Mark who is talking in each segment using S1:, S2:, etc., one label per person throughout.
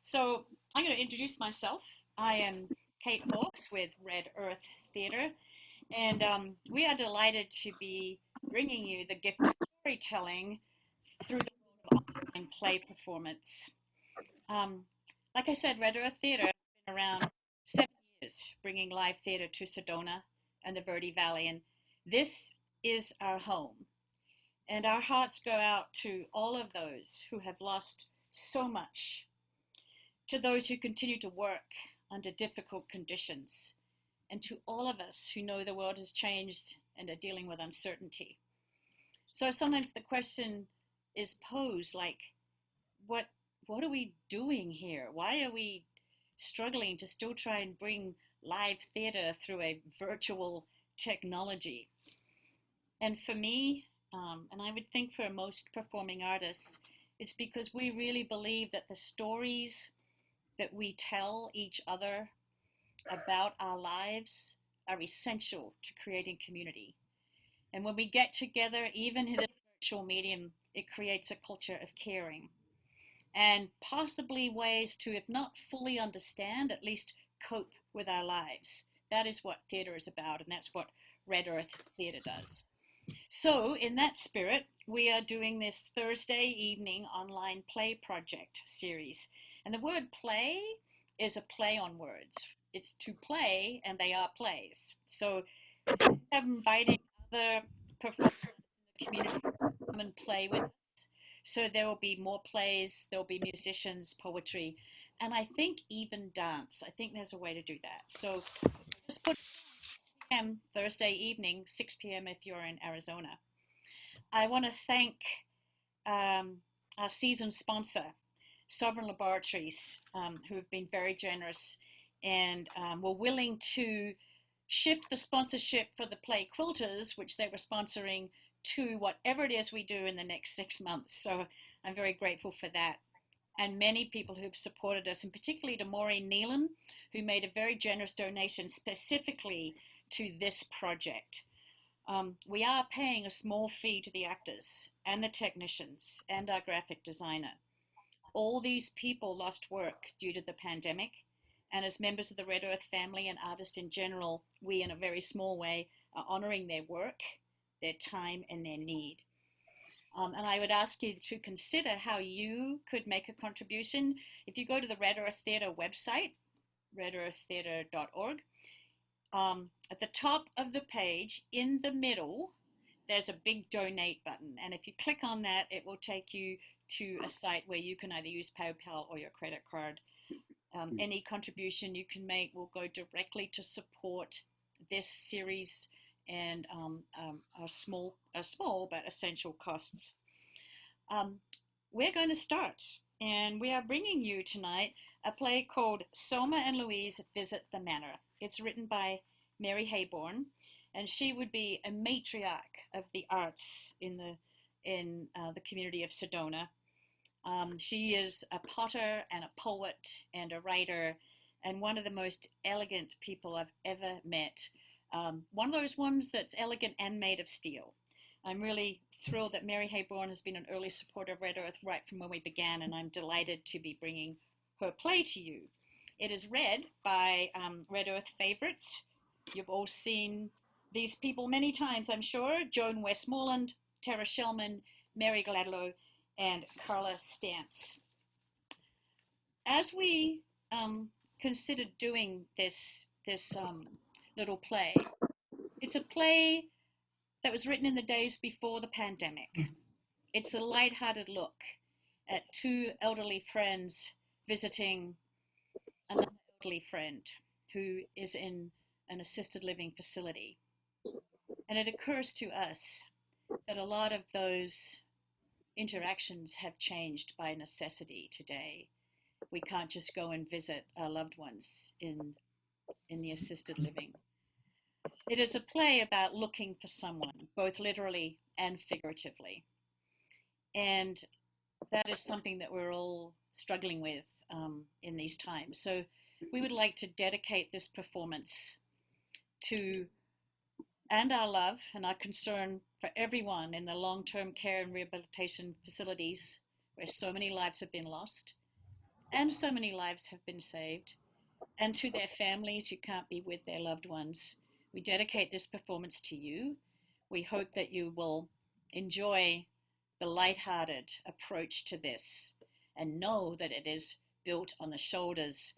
S1: So I'm going to introduce myself. I am Kate Hawkes with Red Earth Theatre, and we are delighted to be bringing you the gift of storytelling through the world of online play performance. Um, like I said, Red Earth Theatre has been around 7 years, bringing live theatre to Sedona and the Verde Valley, and this is our home. And our hearts go out to all of those who have lost so much, to those who continue to work under difficult conditions, and to all of us who know the world has changed and are dealing with uncertainty. So sometimes the question is posed like, what are we doing here? Why are we struggling to still try and bring live theater through a virtual technology? And for me, and I would think for most performing artists, it's because we really believe that the stories that we tell each other about our lives are essential to creating community. And when we get together, even in this virtual medium, it creates a culture of caring and possibly ways to, if not fully understand, at least cope with our lives. That is what theater is about, and that's what Red Earth Theatre does. So in that spirit, we are doing this Thursday evening online play project series. And the word play is a play on words. It's to play, and they are plays. So I'm inviting other performers in the community to come and play with us. So there will be more plays, there will be musicians, poetry, and I think even dance. I think there's a way to do that. So just put p.m. Thursday evening, 6 p.m. if you're in Arizona. I want to thank our season sponsor, Sovereign Laboratories, who have been very generous and were willing to shift the sponsorship for the play Quilters, which they were sponsoring, to whatever it is we do in the next 6 months. So I'm very grateful for that. And many people who've supported us, and particularly to Maureen Neelan, who made a very generous donation specifically to this project. We are paying a small fee to the actors and the technicians and our graphic designer. All these people lost work due to the pandemic, and as members of the Red Earth family and artists in general, we in a very small way are honoring their work, their time, and their need. And I would ask you to consider how you could make a contribution. If you go to the Red Earth Theatre website, redearththeatre.org, at the top of the page, in the middle, there's a big donate button. And if you click on that, it will take you to a site where you can either use PayPal or your credit card. Any contribution you can make will go directly to support this series and our small but essential costs. We're going to start, and we are bringing you tonight a play called Selma and Louise Visit the Manor. It's written by Mary Heyborne, and she would be a matriarch of the arts in the community of Sedona. She is a potter and a poet and a writer, and one of the most elegant people I've ever met. One of those ones that's elegant and made of steel. I'm really thrilled that Mary Heyborne has been an early supporter of Red Earth right from when we began, and I'm delighted to be bringing her play to you. It is read by Red Earth favorites. You've all seen these people many times, I'm sure. Joan Westmoreland, Tara Shellman, Mary Gladlow, and Carla Stamps. As we considered doing this little play, it's a play that was written in the days before the pandemic. It's a lighthearted look at two elderly friends visiting another elderly friend who is in an assisted living facility. And it occurs to us that a lot of those interactions have changed by necessity today. We can't just go and visit our loved ones in the assisted living. It is a play about looking for someone, both literally and figuratively. And that is something that we're all struggling with in these times. So we would like to dedicate this performance to, and our love and our concern for everyone in the long-term care and rehabilitation facilities where so many lives have been lost, and so many lives have been saved. And to their families who can't be with their loved ones, we dedicate this performance to you. We hope that you will enjoy the lighthearted approach to this and know that it is built on the shoulders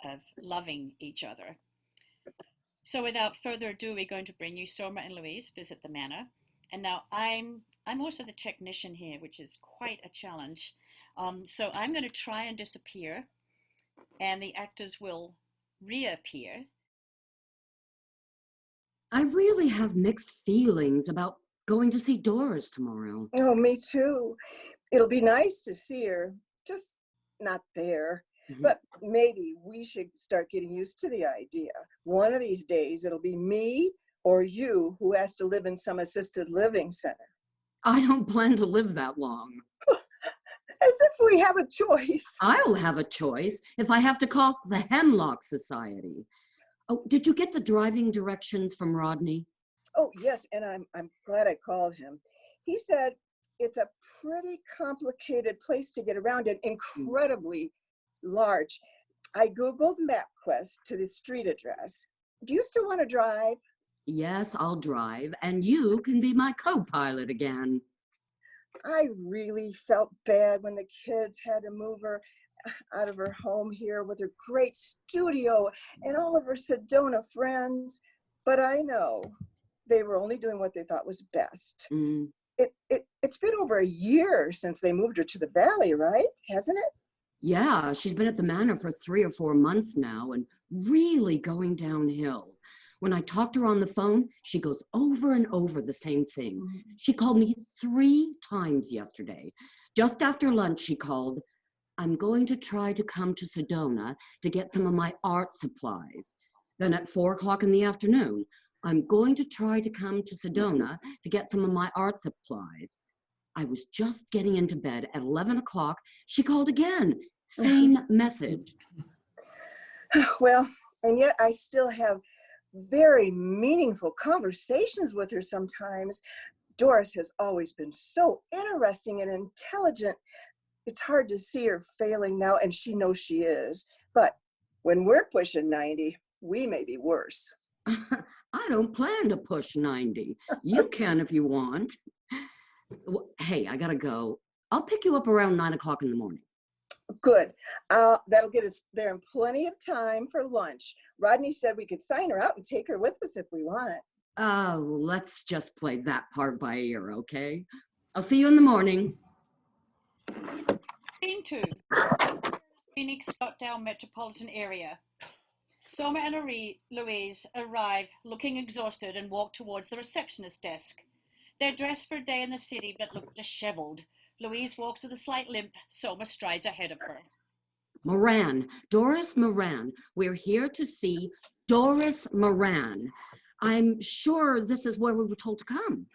S1: of loving each other. So without further ado, we're going to bring you Selma and Louise visit the manor. And now I'm also the technician here, which is quite a challenge. So I'm going to try and disappear, and the actors will reappear.
S2: I really have mixed feelings about going to see Doris tomorrow.
S3: Oh, me too. It'll be nice to see her, just not there. But maybe we should start getting used to the idea. One of these days, it'll be me or you who has to live in some assisted living center.
S2: I don't plan to live that long.
S3: As if we have a choice.
S2: I'll have a choice if I have to call the Hemlock Society. Oh, did you get the driving directions from Rodney?
S3: Oh, yes, and I'm glad I called him. He said it's a pretty complicated place to get around and incredibly large. I Googled MapQuest to the street address. Do you still want to drive?
S2: Yes, I'll drive, and you can be my co-pilot again.
S3: I really felt bad when the kids had to move her out of her home here with her great studio and all of her Sedona friends. But I know they were only doing what they thought was best. It's been over a year since they moved her to the valley, right? Hasn't it?
S2: Yeah, she's been at the manor for 3 or 4 months now and really going downhill. When I talk to her on the phone, she goes over and over the same things. She called me 3 times yesterday. Just after lunch, she called, "I'm going to try to come to Sedona to get some of my art supplies." Then at 4 o'clock in the afternoon, "I'm going to try to come to Sedona to get some of my art supplies." I was just getting into bed at 11 o'clock. She called again. Same message.
S3: Well, and yet I still have very meaningful conversations with her sometimes. Doris has always been so interesting and intelligent. It's hard to see her failing now, and she knows she is. But when we're pushing 90, we may be worse.
S2: I don't plan to push 90. You can if you want. Hey, I gotta go. I'll pick you up around 9 o'clock in the morning.
S3: Good. That'll get us there in plenty of time for lunch. Rodney said we could sign her out and take her with us if we want.
S2: Oh, let's just play that part by ear, okay? I'll see you in the morning.
S1: Scene 2. Phoenix Scottsdale metropolitan area. Selma and Louise arrive looking exhausted and walk towards the receptionist desk. They're dressed for a day in the city but look disheveled. Louise walks with a slight limp. Selma strides ahead of her.
S2: Moran, Doris Moran. We're here to see Doris Moran. I'm sure this is where we were told to come.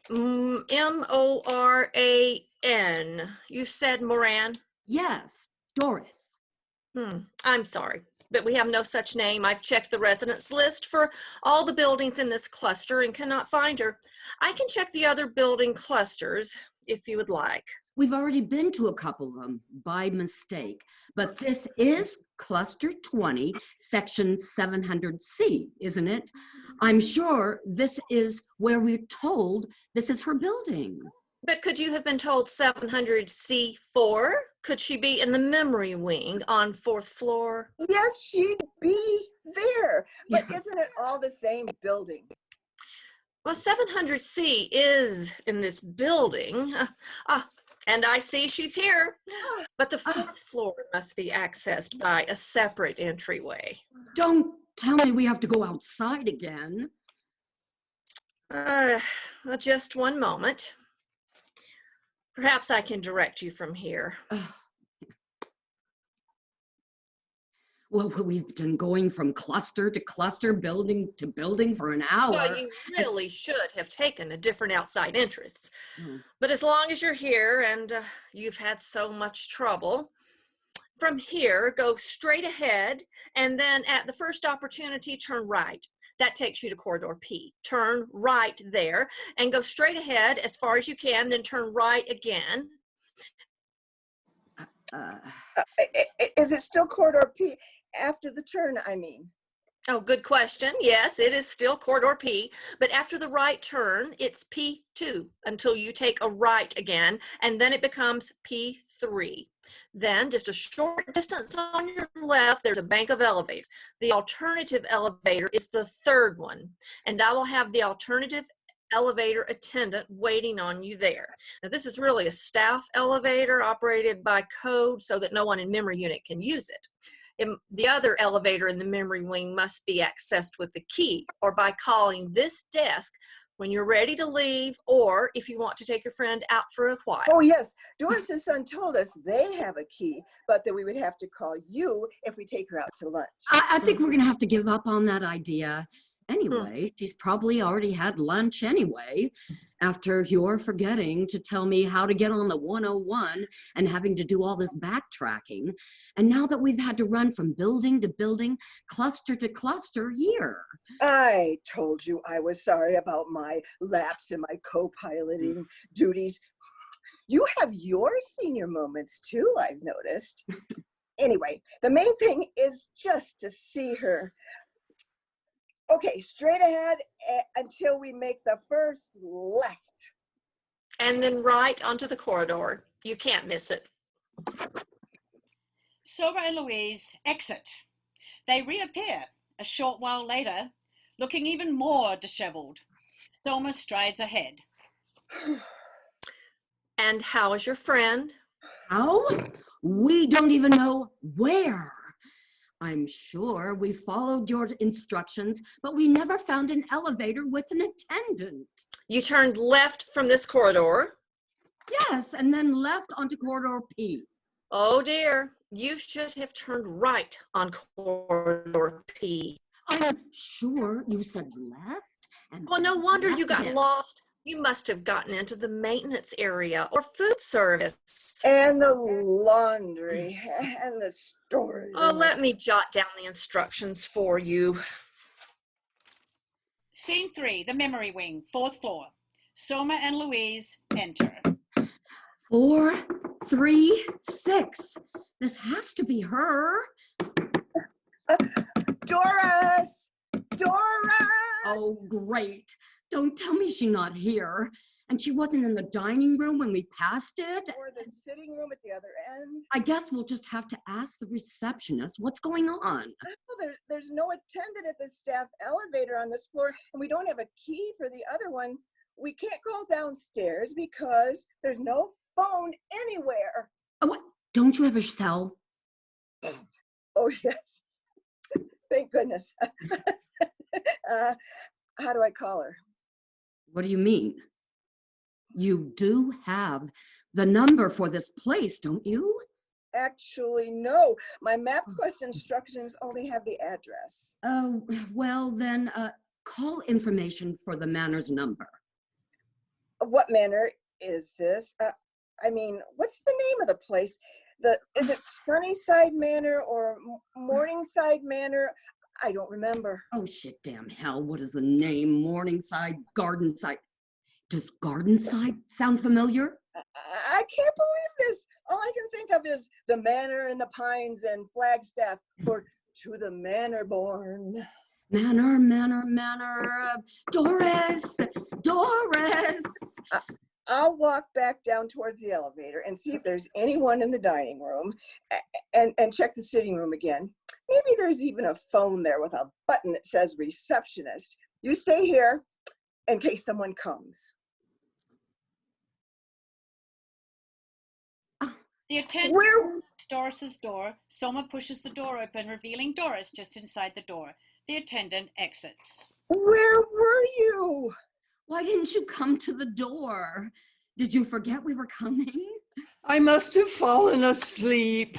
S4: Moran. You said Moran?
S2: Yes, Doris.
S4: I'm sorry, but we have no such name. I've checked the residence list for all the buildings in this cluster and cannot find her. I can check the other building clusters if you would like.
S2: We've already been to a couple of them by mistake, but this is Cluster 20, Section 700C, isn't it? I'm sure this is where we're told this is her building.
S4: But could you have been told 700C4? Could she be in the memory wing on 4th floor?
S3: Yes, she'd be there. But isn't it all the same building?
S4: Well, 700C is in this building. And I see she's here. But the 4th floor must be accessed by a separate entryway.
S2: Don't tell me we have to go outside again.
S4: Just one moment. Perhaps I can direct you from here.
S2: Well, we've been going from cluster to cluster, building to building for an hour.
S4: Well, you really should have taken a different outside entrance. But as long as you're here and you've had so much trouble, from here, go straight ahead, and then at the first opportunity, turn right. That takes you to corridor P. Turn right there and go straight ahead as far as you can, then turn right again.
S3: Is it still corridor P after the turn, I mean?
S4: Oh, good question. Yes, it is still corridor P, but after the right turn, it's P2 until you take a right again, and then it becomes P3. Then, just a short distance on your left, there's a bank of elevators. The alternative elevator is the third one, and I will have the alternative elevator attendant waiting on you there. Now, this is really a staff elevator operated by code so that no one in memory unit can use it. The other elevator in the memory wing must be accessed with the key or by calling this desk when you're ready to leave, or if you want to take your friend out for a while.
S3: Oh, yes. Doris's son told us they have a key, but that we would have to call you if we take her out to lunch.
S2: I think we're going to have to give up on that idea. Anyway, she's probably already had lunch anyway, after your forgetting to tell me how to get on the 101 and having to do all this backtracking. And now that we've had to run from building to building, cluster to cluster here.
S3: I told you I was sorry about my lapse in my co-piloting duties. You have your senior moments too, I've noticed. Anyway, the main thing is just to see her. Okay, straight ahead until we make the first left.
S4: And then right onto the corridor. You can't miss it.
S1: Selma and Louise exit. They reappear a short while later, looking even more disheveled. Selma strides ahead.
S4: And how is your friend?
S2: How? We don't even know where. I'm sure we followed your instructions, but we never found an elevator with an attendant.
S4: You turned left from this corridor.
S2: Yes, and then left onto corridor P.
S4: Oh dear, you should have turned right on corridor P.
S2: I'm sure you said left. And
S4: Well, no wonder you got
S2: again.
S4: lost. You must have gotten into the maintenance area or food service.
S3: And the laundry and the storage.
S4: Oh, let me jot down the instructions for you.
S1: Scene 3, the memory wing, 4th floor. Selma and Louise enter.
S2: 4, 3, 6. This has to be her.
S3: Doris! Doris!
S2: Oh, great. Don't tell me she's not here. And she wasn't in the dining room when we passed it.
S3: Or the sitting room at the other end.
S2: I guess we'll just have to ask the receptionist what's going on.
S3: Well, there's no attendant at the staff elevator on this floor, and we don't have a key for the other one. We can't call downstairs because there's no phone anywhere.
S2: Oh, what? Don't you have a cell?
S3: Oh, yes. Thank goodness. How do I call her?
S2: What do you mean? You do have the number for this place, don't you?
S3: Actually, no. My MapQuest instructions only have the address.
S2: Oh, well then, call information for the Manor's number.
S3: What manor is this? I mean, what's the name of the place? Is it Sunnyside Manor or Morningside Manor? I don't remember.
S2: Oh, shit, damn hell. What is the name? Morningside, Gardenside. Does Gardenside sound familiar?
S3: I can't believe this. All I can think of is the Manor in the Pines and Flagstaff, or To the Manor Born.
S2: Manor. Doris!
S3: I'll walk back down towards the elevator and see if there's anyone in the dining room and check the sitting room again. Maybe there's even a phone there with a button that says receptionist. You stay here in case someone comes.
S1: The attendant opens Doris's door. Selma pushes the door open, revealing Doris just inside the door. The attendant exits.
S3: Where were you?
S2: Why didn't you come to the door? Did you forget we were coming?
S5: I must have fallen asleep.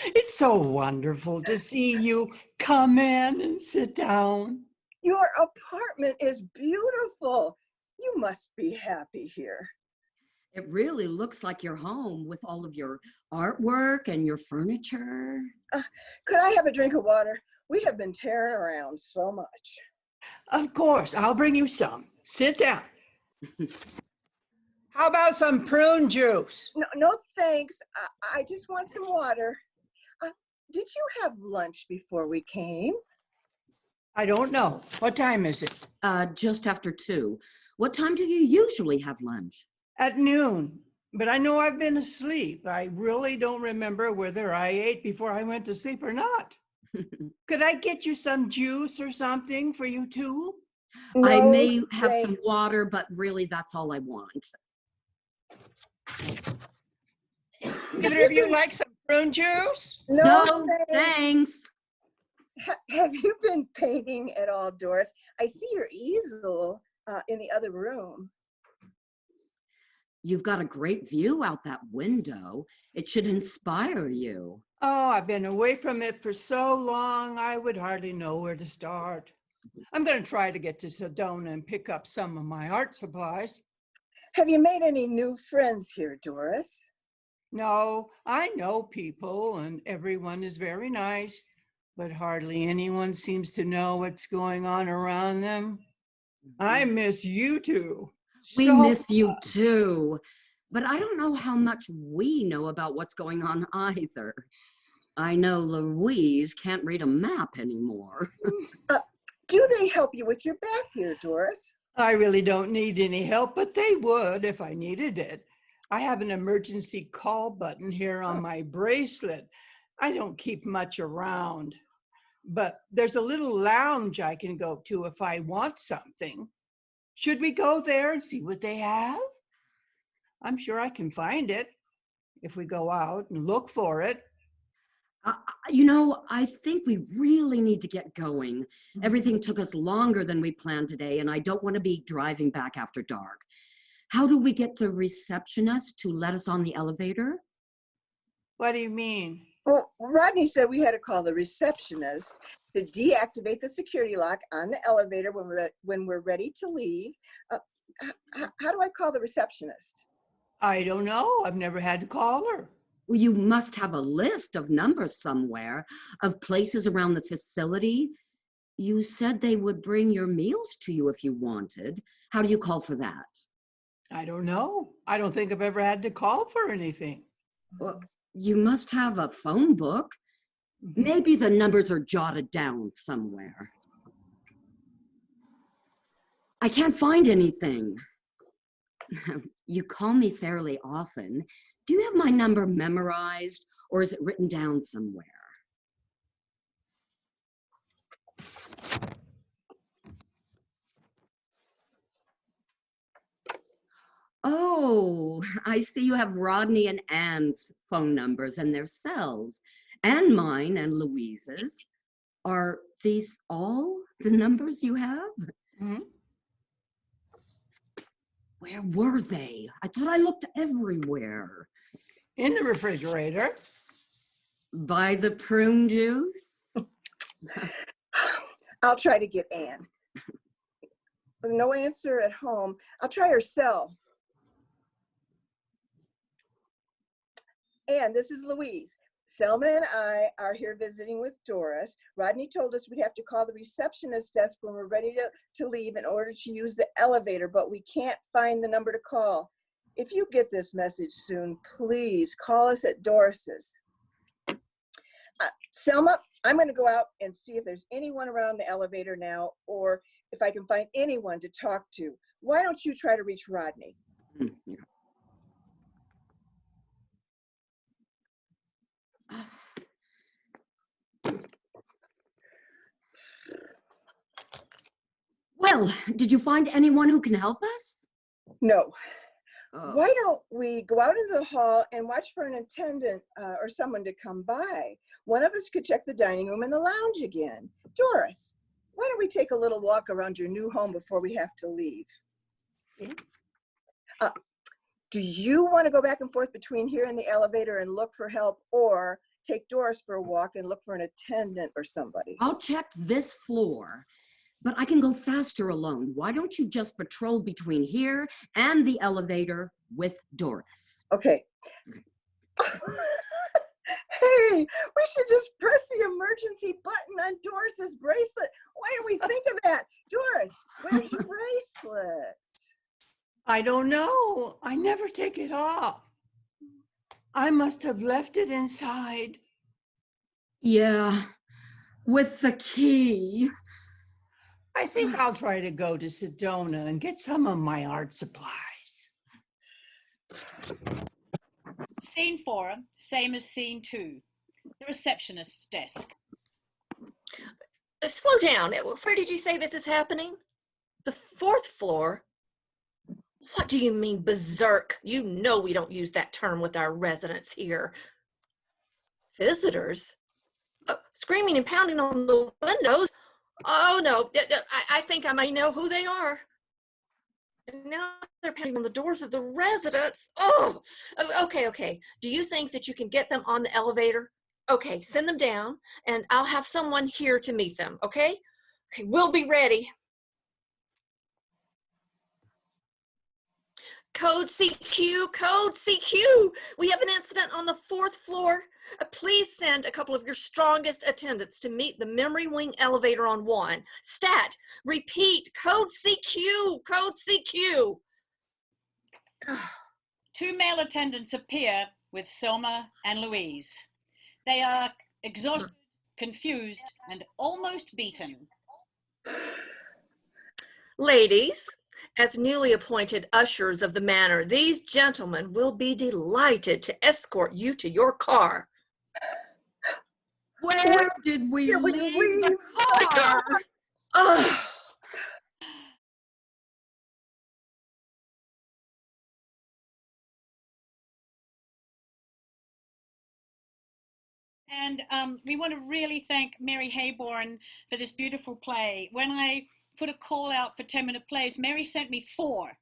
S5: It's so wonderful to see you come in and sit down.
S3: Your apartment is beautiful. You must be happy here.
S2: It really looks like your home with all of your artwork and your furniture.
S3: Could I have a drink of water? We have been tearing around so much.
S5: Of course, I'll bring you some. Sit down. How about some prune juice?
S3: No, no thanks. I just want some water. Did you have lunch before we came?
S5: I don't know. What time is it?
S2: Just after 2. What time do you usually have lunch?
S5: At noon. But I know I've been asleep. I really don't remember whether I ate before I went to sleep or not. Could I get you some juice or something for you too?
S2: I
S3: No,
S2: may have
S3: thanks.
S2: some water, but really that's all I want.
S5: Either of you like some prune juice?
S3: No, thanks.
S2: Thanks.
S3: Have you been painting at all, Doris? I see your easel in the other room.
S2: You've got a great view out that window. It should inspire you.
S5: Oh, I've been away from it for so long, I would hardly know where to start. I'm going to try to get to Sedona and pick up some of my art supplies.
S3: Have you made any new friends here, Doris?
S5: No, I know people and everyone is very nice, but hardly anyone seems to know what's going on around them. I miss you two.
S2: We
S5: so
S2: miss you
S5: much.
S2: too. But I don't know how much we know about what's going on either. I know Louise can't read a map anymore.
S3: Do they help you with your bath here, Doris?
S5: I really don't need any help, but they would if I needed it. I have an emergency call button here on my bracelet. I don't keep much around, but there's a little lounge I can go to if I want something. Should we go there and see what they have? I'm sure I can find it if we go out and look for it.
S2: I think we really need to get going. Everything took us longer than we planned today, and I don't want to be driving back after dark. How do we get the receptionist to let us on the elevator?
S5: What do you mean?
S3: Well, Rodney said we had to call the receptionist to deactivate the security lock on the elevator when we're ready to leave. How do I call the receptionist?
S5: I don't know. I've never had to call her.
S2: Well, you must have a list of numbers somewhere, of places around the facility. You said they would bring your meals to you if you wanted. How do you call for that?
S5: I don't know. I don't think I've ever had to call for anything.
S2: Well, you must have a phone book. Maybe the numbers are jotted down somewhere. I can't find anything. You call me fairly often. Do you have my number memorized, or is it written down somewhere? Oh, I see you have Rodney and Ann's phone numbers and their cells, and mine and Louise's. Are these all the numbers you have?
S5: Mm-hmm.
S2: Where were they? I thought I looked everywhere.
S5: In the refrigerator.
S2: By the prune juice?
S3: I'll try to get Ann. With no answer at home, I'll try her cell. Ann, this is Louise. Selma and I are here visiting with Doris. Rodney told us we'd have to call the receptionist desk when we're ready to leave in order to use the elevator, but we can't find the number to call. If you get this message soon, please call us at Doris's. Selma, I'm going to go out and see if there's anyone around the elevator now, or if I can find anyone to talk to. Why don't you try to reach Rodney?
S2: Yeah. Well, did you find anyone who can help us?
S3: No.
S2: Oh.
S3: Why don't we go out into the hall and watch for an attendant or someone to come by? One of us could check the dining room and the lounge again. Doris, why don't we take a little walk around your new home before we have to leave? Do you want to go back and forth between here and the elevator and look for help, or take Doris for a walk and look for an attendant or somebody?
S2: I'll check this floor, but I can go faster alone. Why don't you just patrol between here and the elevator with Doris?
S3: Okay. Hey, we should just press the emergency button on Doris's bracelet. Why didn't we think of that? Doris, where's your bracelet?
S5: I don't know. I never take it off. I must have left it inside.
S2: Yeah, with the key.
S5: I think I'll try to go to Sedona and get some of my art supplies.
S1: Scene 4, same as scene 2, the receptionist's desk.
S4: Slow down. Where did you say this is happening? The 4th floor? What do you mean berserk? You know we don't use that term with our residents here. Visitors? Screaming and pounding on the windows? Oh no, I think I may know who they are. And now they're pounding on the doors of the residents. Oh, okay. Do you think that you can get them on the elevator? Okay, send them down and I'll have someone here to meet them, okay? Okay, we'll be ready. Code CQ, code CQ. We have an incident on the 4th floor. Please send a couple of your strongest attendants to meet the memory wing elevator on 1. Stat, repeat, code CQ, code CQ.
S1: 2 male attendants appear with Selma and Louise. They are exhausted, confused, and almost beaten.
S4: Ladies, as newly appointed ushers of the manor, these gentlemen will be delighted to escort you to your car.
S2: Where did we leave the car?
S4: Oh.
S1: And we want to really thank Mary Heyborne for this beautiful play. When I put a call out for 10-minute plays, Mary sent me 4.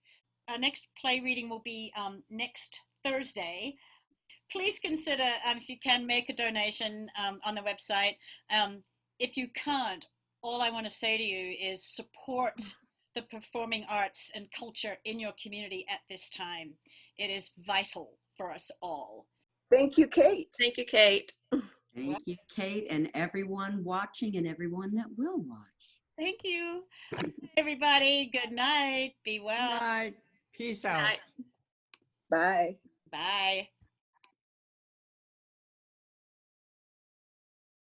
S1: Our next play reading will be next Thursday. Please consider, if you can, make a donation on the website. If you can't, all I want to say to you is support the performing arts and culture in your community at this time. It is vital for us all.
S3: Thank you, Kate.
S4: Thank you, Kate.
S2: Thank you, Kate, and everyone watching and everyone that will watch.
S1: Thank you. Everybody, good night. Be well.
S5: Good night. Peace out.
S4: Night.
S3: Bye.
S1: Bye.